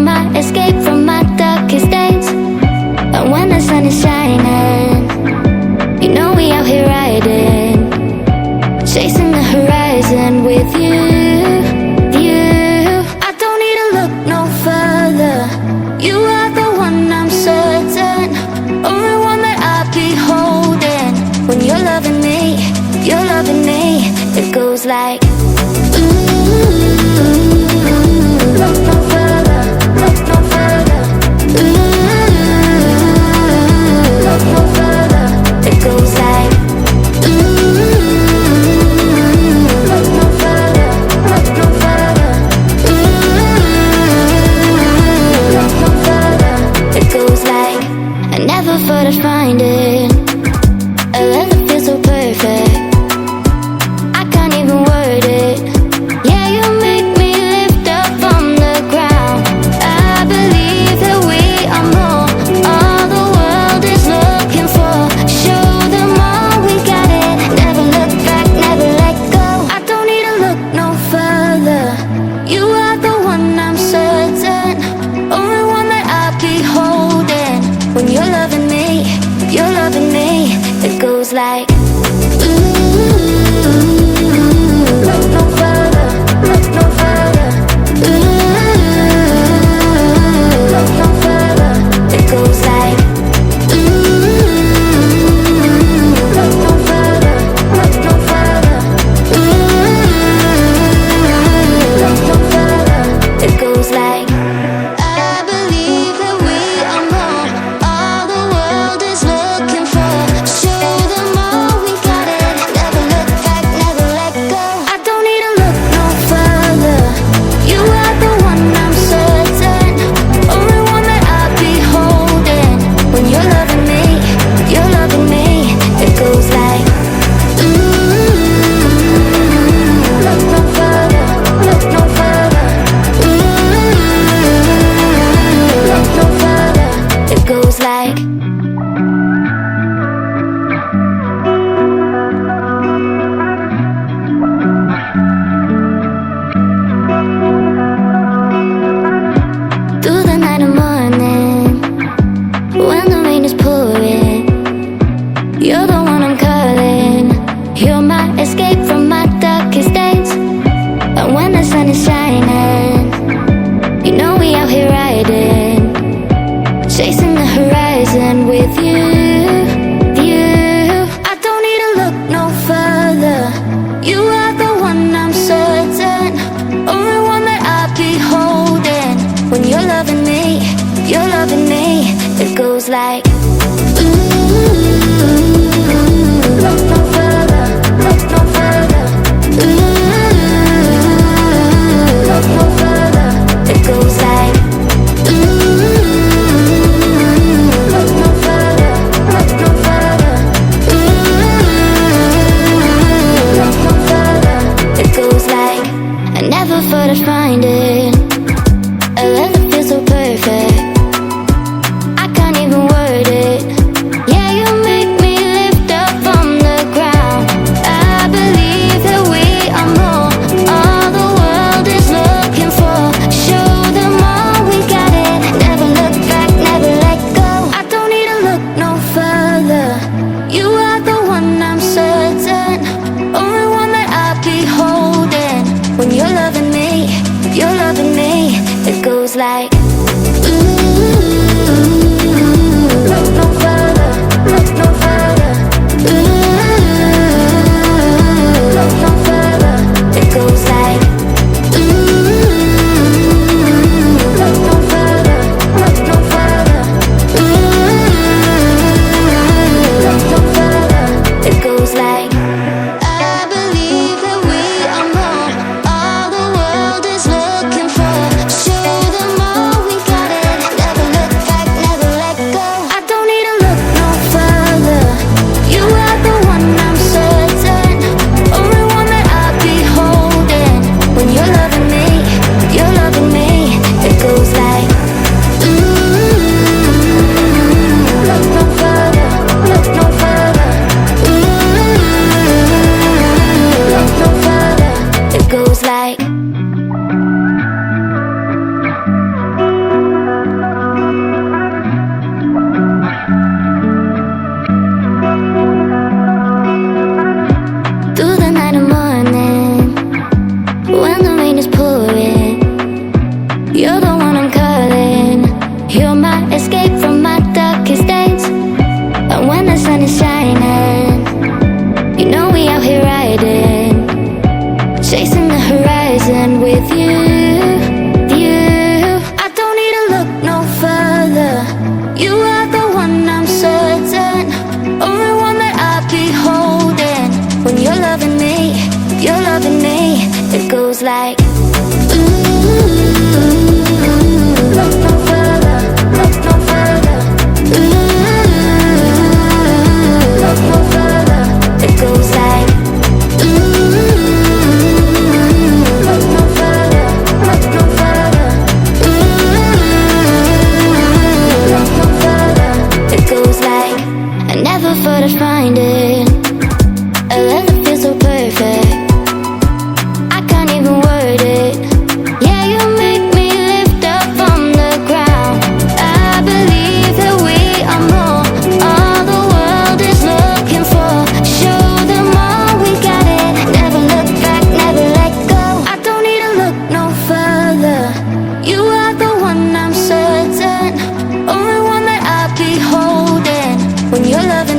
my escape from my darkest days. And when the sun is shining, you know we out here riding, chasing the horizon with you. I don't need to look no further. You are the one, I'm certain, only one that I'll be holding. When you're loving me, it goes like look no further, look no further. Look no further. It goes like look no further, look no further. Look no further. It goes like I never thought I'd find it, a love that feels so perfect. I can't even word it. Yeah, you make me lift up from the ground. I believe that we are more, all the world is looking for. Show them all we got it. Never look back, never let go. I don't need to look no further. You are the one, I'm certain, only one that I'll be holding. When you're loving me, it goes like look no further, look no further. Look no further. It goes like look no further, look no further. Look no further. It goes like I believe that we are more, all the world is looking for. Show them all we got it. Never look back, never let go. I don't need to look no further. You are the one, I'm certain, only one that I'll be holding. When you're loving me, it goes like look no further, look no further. Look no further. It goes like through the night and morning, when the rain is pouring, you're the one I'm calling. You're my escape from my darkest days. And when the sun is shining, you know we out here riding, chasing the horizon with you. I don't need to look no further. You are the one, I'm certain, only one that I'll be holding. When you're loving me, it goes like look no further, look no further. Look no further. It goes like look no further, look no further. Look no further. It goes like I never thought I'd find it, a love that feels so perfect. I can't even word it. Yeah, you make me lift up from the ground. I believe that we are more, all the world is looking for. Show them all we got it. Never look back, never let go. I don't need to look no further. You are the one, I'm certain, only one that I'll be holding. When you're loving me, it goes like look no further, look no further. Look no further. It goes like look no further, look no further. Look no further. It goes like I believe that we are more, all the world is looking for. Show them all we got it. Never look when you're loving